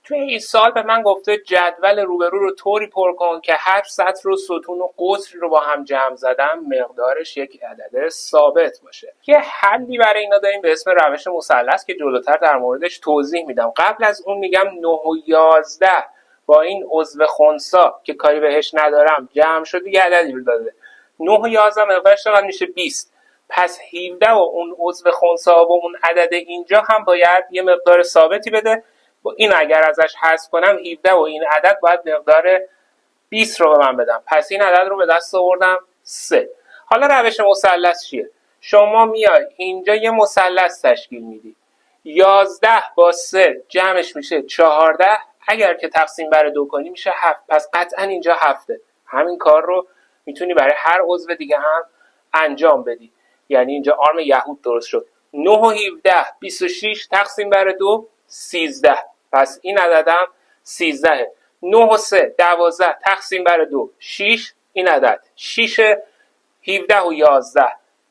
توی این سال به من گفته جدول روبرو رو طوری پر کن که هر سطر و ستون و قطر رو با هم جمع زدن مقدارش یک عدد ثابت باشه. یه حلی برای اینا داریم به اسم روش مثلث که جلوتر در موردش توضیح میدم. قبل از اون میگم 9 و 11 با این عضو خنثی که کاری بهش ندارم جمع شد یه عددی رو داده. 9 و 11 مقدارش چقدر میشه؟ 20. پس 17 و اون عضو خنثی و اون عدد اینجا هم باید یه مقدار ثابتی بده. این اگر ازش حذف کنم 17 و این عدد باید مقدار 20 رو به من بدم. پس این عدد رو به دست آوردم 3. حالا روش مثلث چیه؟ شما میای اینجا یه مثلث تشکیل میدی. 11 با 3 جمعش میشه 14. اگر که تقسیم بر 2 کنی میشه 7. پس قطعا اینجا 7. همین کار رو میتونی برای هر عضو دیگه هم انجام بدی. یعنی اینجا آرم یهود درست شد. 9 و 17 26 تقسیم بر 2 13. پس این عددم 13. 9 و 3 12 تقسیم بر 2 6. این عدد 6. 17 و 11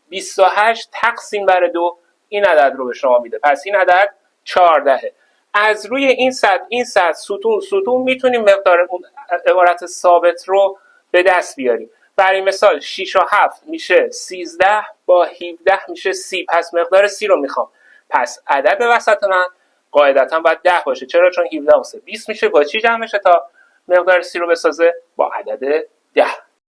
28 تقسیم بر 2 این عدد رو به شما میده. پس این عدد 14. از روی این صد ستون میتونیم مقدار اون عبارت ثابت رو به دست بیاریم. برای مثال 6 و 7 میشه 13 با 17 میشه 30. پس مقدار 30 رو میخوام. پس عدد وسط من قاعدتا باید 10 باشه. چرا؟ چون 17 و 3 20 میشه. با چی جمع میشه تا مقدار 30 رو بسازه؟ با عدد 10.